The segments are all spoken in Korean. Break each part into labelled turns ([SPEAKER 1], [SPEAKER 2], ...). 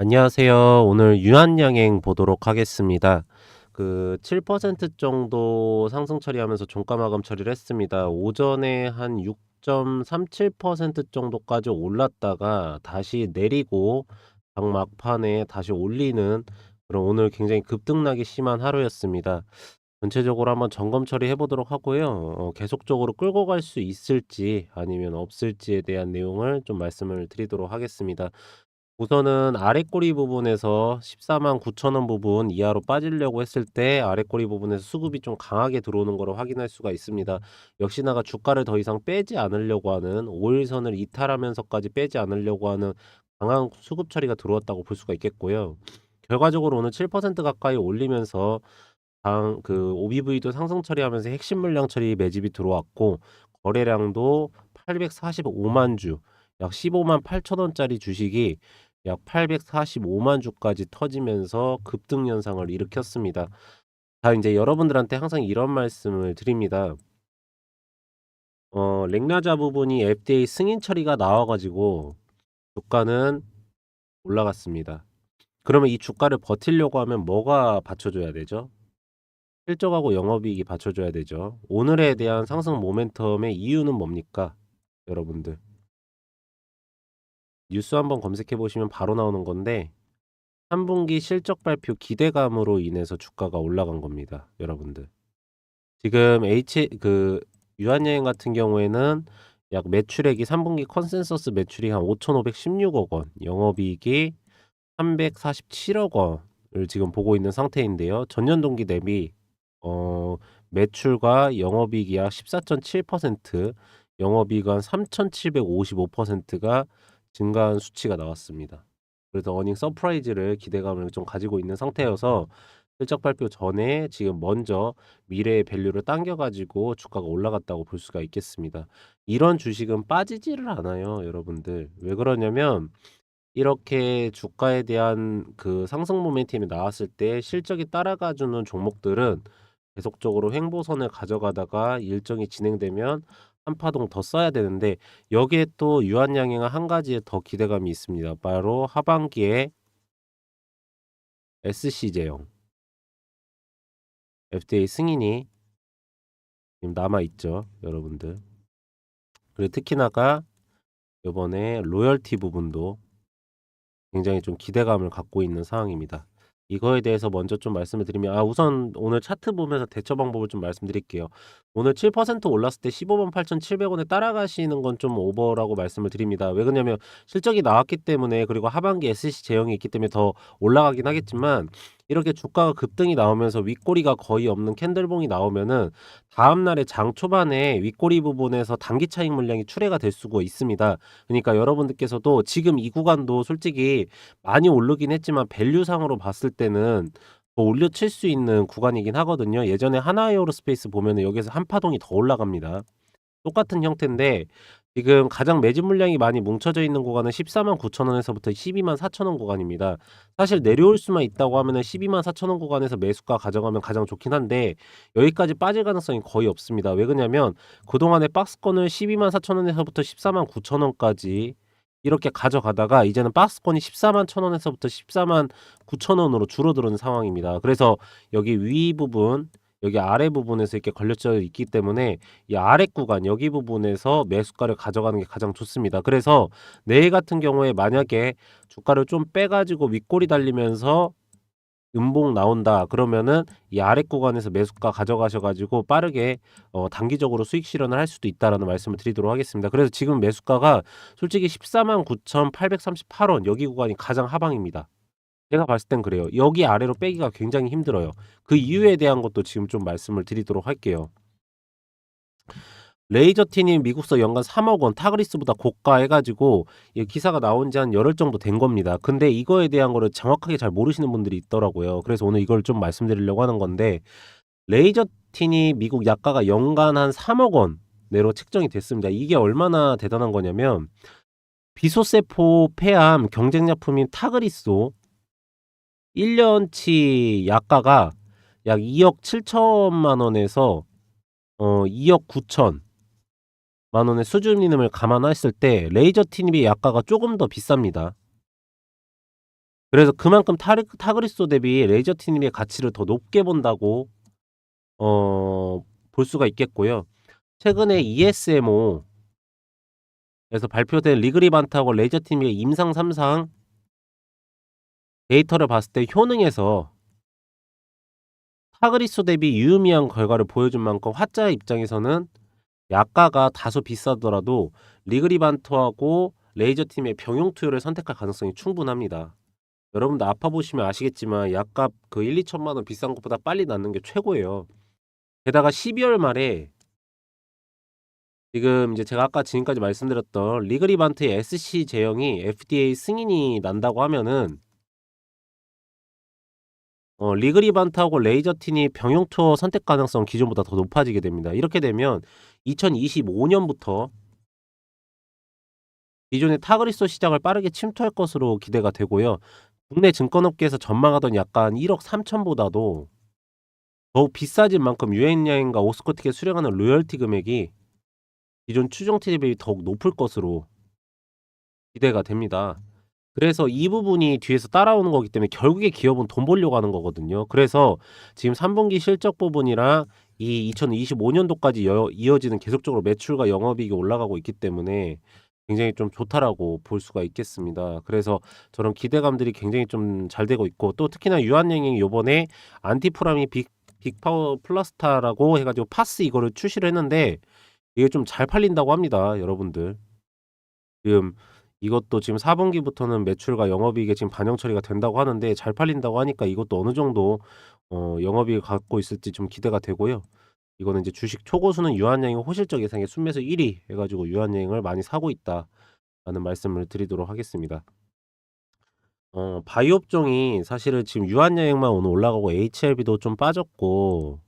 [SPEAKER 1] 안녕하세요. 오늘 유한양행 보도록 하겠습니다. 7% 정도 상승 처리하면서 종가 마감 처리를 했습니다. 오전에 한 6.37% 정도까지 올랐다가 다시 내리고 장 막판에 다시 올리는 그런 오늘 굉장히 급등락이 심한 하루였습니다. 전체적으로 한번 점검 처리해 보도록 하고요. 계속적으로 끌고 갈 수 있을지 아니면 없을지에 대한 내용을 좀 말씀을 드리도록 하겠습니다. 우선은 아래 꼬리 부분에서 149,000원 부분 이하로 빠지려고 했을 때 아래 꼬리 부분에서 수급이 좀 강하게 들어오는 거를 확인할 수가 있습니다. 역시나가 주가를 더 이상 빼지 않으려고 하는 5일선을 이탈하면서까지 빼지 않으려고 하는 강한 수급 처리가 들어왔다고 볼 수가 있겠고요. 결과적으로 오늘 7% 가까이 올리면서 OBV도 상승 처리하면서 핵심 물량 처리 매집이 들어왔고, 거래량도 845만 주, 약 15만 8천 원짜리 주식이 약 845만 주까지 터지면서 급등 현상을 일으켰습니다. 자, 이제 여러분들한테 항상 이런 말씀을 드립니다. 렉나자 부분이 FDA 승인 처리가 나와가지고 주가는 올라갔습니다. 그러면 이 주가를 버티려고 하면 뭐가 받쳐줘야 되죠? 실적하고 영업이익이 받쳐줘야 되죠. 오늘에 대한 상승 모멘텀의 이유는 뭡니까? 여러분들. 뉴스 한번 검색해 보시면 바로 나오는 건데, 3분기 실적 발표 기대감으로 인해서 주가가 올라간 겁니다. 여러분들. 지금 유한여행 같은 경우에는 약 매출액이 3분기 컨센서스 매출이 한 5,516억 원, 영업이익이 347억 원을 지금 보고 있는 상태인데요. 전년 동기 대비 어 매출과 영업이익이 약 14.7%, 영업이익 한 3,755%가 증가한 수치가 나왔습니다. 그래서 어닝 서프라이즈를 기대감을 좀 가지고 있는 상태여서 실적 발표 전에 지금 먼저 미래의 밸류를 당겨 가지고 주가가 올라갔다고 볼 수가 있겠습니다. 이런 주식은 빠지지를 않아요, 여러분들. 왜 그러냐면 이렇게 주가에 대한 상승 모멘텀이 나왔을 때 실적이 따라가 주는 종목들은 계속적으로 횡보선을 가져가다가 일정이 진행되면 한 파동 더 써야 되는데, 여기에 또 유한양행한 한 가지에 더 기대감이 있습니다. 바로 하반기에 SC제형 FDA 승인이 지금 남아 있죠, 여러분들. 그리고 특히나가 요번에 로열티 부분도 굉장히 좀 기대감을 갖고 있는 상황입니다. 이거에 대해서 먼저 좀 말씀을 드리면, 우선 오늘 차트 보면서 대처 방법을 좀 말씀드릴게요. 오늘 7% 올랐을 때 15만 8,700원에 따라가시는 건 좀 오버라고 말씀을 드립니다. 왜 그러냐면 실적이 나왔기 때문에, 그리고 하반기 SC 제형이 있기 때문에 더 올라가긴 하겠지만, 이렇게 주가가 급등이 나오면서 윗꼬리가 거의 없는 캔들봉이 나오면은 다음 날에 장 초반에 윗꼬리 부분에서 단기 차익 물량이 출회가 될 수가 있습니다. 그러니까 여러분들께서도 지금 이 구간도 솔직히 많이 오르긴 했지만 밸류상으로 봤을 때는 더 올려칠 수 있는 구간이긴 하거든요. 예전에 하나에어로스페이스 보면은 여기서 한 파동이 더 올라갑니다. 똑같은 형태인데 지금 가장 매집 물량이 많이 뭉쳐져 있는 구간은 149,000 원에서부터 124,000원 구간입니다. 사실 내려올 수만 있다고 하면은 124,000원 구간에서 매수가 가져가면 가장 좋긴 한데, 여기까지 빠질 가능성이 거의 없습니다. 왜 그러냐면 그동안에 박스권을 124,000 원에서부터 149,000 원까지 이렇게 가져가다가 이제는 박스권이 141,000 원에서부터 149,000 원으로 줄어드는 상황입니다. 그래서 여기 위 부분, 여기 아래 부분에서 이렇게 걸려져 있기 때문에 이 아래 구간 여기 부분에서 매수가를 가져가는 게 가장 좋습니다. 그래서 내일 같은 경우에 만약에 주가를 좀 빼가지고 윗골이 달리면서 음봉 나온다 그러면은 이 아래 구간에서 매수가 가져가셔가지고 빠르게 단기적으로 수익 실현을 할 수도 있다라는 말씀을 드리도록 하겠습니다. 그래서 지금 매수가가 솔직히 14만 9,838원 여기 구간이 가장 하방입니다. 제가 봤을 땐 그래요. 여기 아래로 빼기가 굉장히 힘들어요. 그 이유에 대한 것도 지금 좀 말씀을 드리도록 할게요. 레이저틴이 미국서 연간 3억 원, 타그리스보다 고가 해가지고 이 기사가 나온 지 한 열흘 정도 된 겁니다. 근데 이거에 대한 거를 정확하게 잘 모르시는 분들이 있더라고요. 그래서 오늘 이걸 좀 말씀드리려고 하는 건데, 레이저틴이 미국 약가가 연간 한 3억 원 내로 책정이 됐습니다. 이게 얼마나 대단한 거냐면 비소세포 폐암 경쟁약품인 타그리소 1년치 약가가 약 2억 7천만 원에서 2억 9천 만 원의 수준임을 감안했을 때 레이저 티닙의 약가가 조금 더 비쌉니다. 그래서 그만큼 타그리소 대비 레이저티님의 가치를 더 높게 본다고 볼 수가 있겠고요. 최근에 ESMO에서 발표된 리그리반트하고 레이저팀의 임상 3상 데이터를 봤을 때 효능에서 타그리소 대비 유의미한 결과를 보여준 만큼 화자의 입장에서는 약가가 다소 비싸더라도 리그리반트하고 레이저팀의 병용 투여를 선택할 가능성이 충분합니다. 여러분들 아파 보시면 아시겠지만 약값 그 1-2천만 원 비싼 것보다 빨리 낫는 게 최고예요. 게다가 12월 말에 지금 이제 제가 아까 지금까지 말씀드렸던 리그리반트의 SC 제형이 FDA 승인이 난다고 하면은 리그리반트하고 레이저틴이 병용 투어 선택 가능성 기존보다 더 높아지게 됩니다. 이렇게 되면 2025년부터 기존의 타그리소 시장을 빠르게 침투할 것으로 기대가 되고요. 국내 증권업계에서 전망하던 약간 1억 3천 보다도 더욱 비싸진 만큼 유엔여행과 오스코틱에 수령하는 로열티 금액이 기존 추정치 대비 더욱 높을 것으로 기대가 됩니다. 그래서 이 부분이 뒤에서 따라오는 거기 때문에 결국에 기업은 돈 벌려고 하는 거거든요. 그래서 지금 3분기 실적 부분이랑 이 2025년도까지 이어지는 계속적으로 매출과 영업이익이 올라가고 있기 때문에 굉장히 좀 좋다라고 볼 수가 있겠습니다. 그래서 저런 기대감들이 굉장히 좀 잘 되고 있고, 또 특히나 유한양행이 요번에 안티프라미 빅파워 플러스타라고 해가지고 파스 이거를 출시를 했는데 이게 좀 잘 팔린다고 합니다, 여러분들. 지금 이것도 지금 4분기부터는 매출과 영업이익에 지금 반영 처리가 된다고 하는데 잘 팔린다고 하니까 이것도 어느 정도 영업이익을 갖고 있을지 좀 기대가 되고요. 이거는 이제 주식 초고수는 유한양행 호실적 예상의 순매수 1위 해가지고 유한양행을 많이 사고 있다라는 말씀을 드리도록 하겠습니다. 바이오 업종이 사실은 지금 유한양행만 오늘 올라가고 HLB도 좀 빠졌고,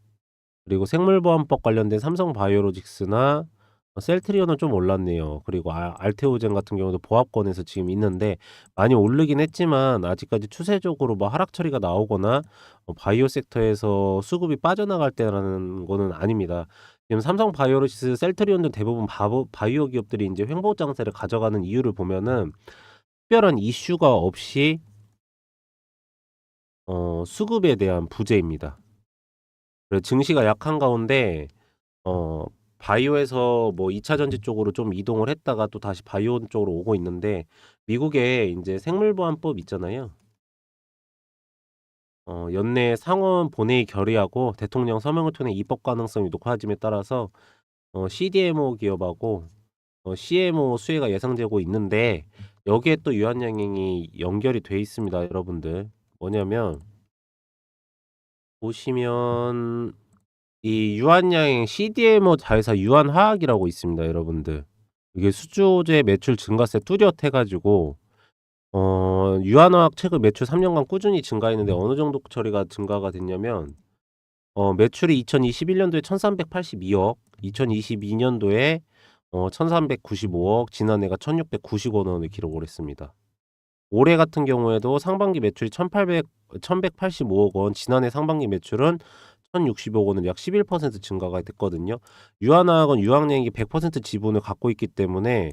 [SPEAKER 1] 그리고 생물보안법 관련된 삼성바이오로직스나 셀트리온은 좀 올랐네요. 그리고 알테오젠 같은 경우도 보합권에서 지금 있는데 많이 오르긴 했지만 아직까지 추세적으로 뭐 하락 처리가 나오거나 바이오 섹터에서 수급이 빠져나갈 때라는 거는 아닙니다. 지금 삼성바이오로직스, 셀트리온도 대부분 바이오 기업들이 이제 횡보 장세를 가져가는 이유를 보면은 특별한 이슈가 없이 수급에 대한 부재입니다. 그래서 증시가 약한 가운데 어 바이오에서 뭐 2차 전지 쪽으로 좀 이동을 했다가 또 다시 바이오 쪽으로 오고 있는데, 미국에 인제 생물보안법 있잖아요. 연내 상원 본회의 결의하고 대통령 서명을 통해 입법 가능성이 높아짐에 따라서 CDMO 기업하고 CMO 수혜가 예상되고 있는데, 여기에 또 유한양행이 연결이 돼 있습니다, 여러분들. 뭐냐면 보시면 이 유한양행 CDMO 자회사 유한화학이라고 있습니다, 여러분들. 이게 수주제 매출 증가세 뚜렷해 가지고 유한화학 최근 매출 3 년간 꾸준히 증가했는데 어느 정도 처리가 증가가 됐냐면 매출이 2021 년도에 1,382억, 2022 년도에 1,395억, 지난해가 1,690억 원을 기록을 했습니다. 올해 같은 경우에도 상반기 매출이 1,185억 원, 지난해 상반기 매출은 1,060억 원을 약 11% 증가가 됐거든요. 유한화학은 유한양행이 100% 지분을 갖고 있기 때문에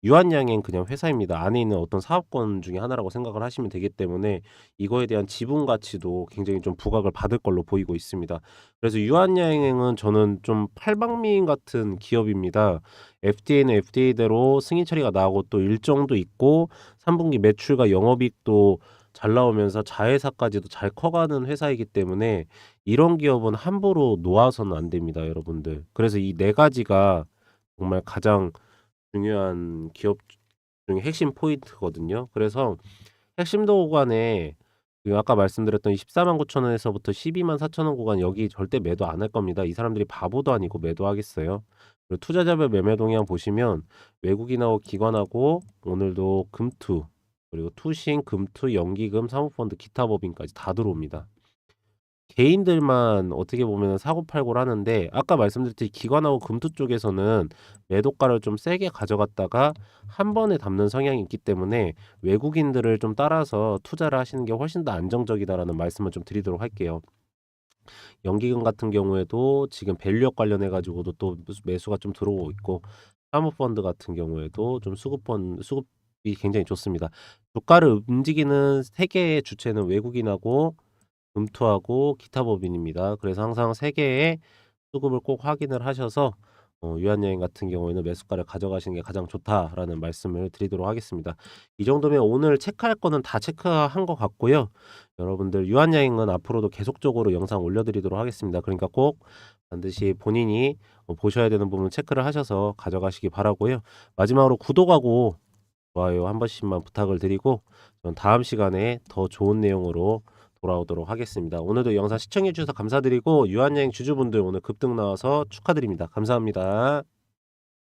[SPEAKER 1] 유한양행 그냥 회사입니다. 안에 있는 어떤 사업권 중에 하나라고 생각을 하시면 되기 때문에 이거에 대한 지분 가치도 굉장히 좀 부각을 받을 걸로 보이고 있습니다. 그래서 유한양행은 저는 좀 팔방미인 같은 기업입니다. FDA는 FDA대로 승인 처리가 나오고 또 일정도 있고 3분기 매출과 영업이익도 잘 나오면서 자회사까지도 잘 커가는 회사이기 때문에 이런 기업은 함부로 놓아서는 안 됩니다, 여러분들. 그래서 이 네 가지가 정말 가장 중요한 기업 중에 핵심 포인트거든요. 그래서 핵심도 구간에 그 아까 말씀드렸던 14만 9천 원에서부터 12만 4천 원 구간, 여기 절대 매도 안 할 겁니다. 이 사람들이 바보도 아니고 매도하겠어요. 그리고 투자자별 매매 동향 보시면 외국인하고 기관하고 오늘도 금투, 그리고 투신, 금투, 연기금, 사모펀드, 기타 법인까지 다 들어옵니다. 개인들만 어떻게 보면 사고팔고를 하는데, 아까 말씀드렸듯이 기관하고 금투 쪽에서는 매도가를 좀 세게 가져갔다가 한 번에 담는 성향이 있기 때문에 외국인들을 좀 따라서 투자를 하시는 게 훨씬 더 안정적이다라는 말씀을 좀 드리도록 할게요. 연기금 같은 경우에도 지금 밸류업 관련해 가지고도 또 매수가 좀 들어오고 있고, 사모펀드 같은 경우에도 좀 수급에 굉장히 좋습니다. 주가를 움직이는 세 개의 주체는 외국인하고 금투하고 기타 법인입니다. 그래서 항상 세 개의 수급을 꼭 확인을 하셔서 유한여행 같은 경우에는 매수가를 가져가시는 게 가장 좋다라는 말씀을 드리도록 하겠습니다. 이 정도면 오늘 체크할 거는 다 체크한 것 같고요. 여러분들 유한여행은 앞으로도 계속적으로 영상 올려드리도록 하겠습니다. 그러니까 꼭 반드시 본인이 보셔야 되는 부분 체크를 하셔서 가져가시기 바라고요. 마지막으로 구독하고 좋아요 한 번씩만 부탁을 드리고 전 다음 시간에 더 좋은 내용으로 돌아오도록 하겠습니다. 오늘도 영상 시청해 주셔서 감사드리고 유한여행 주주분들 오늘 급등 나와서 축하드립니다. 감사합니다.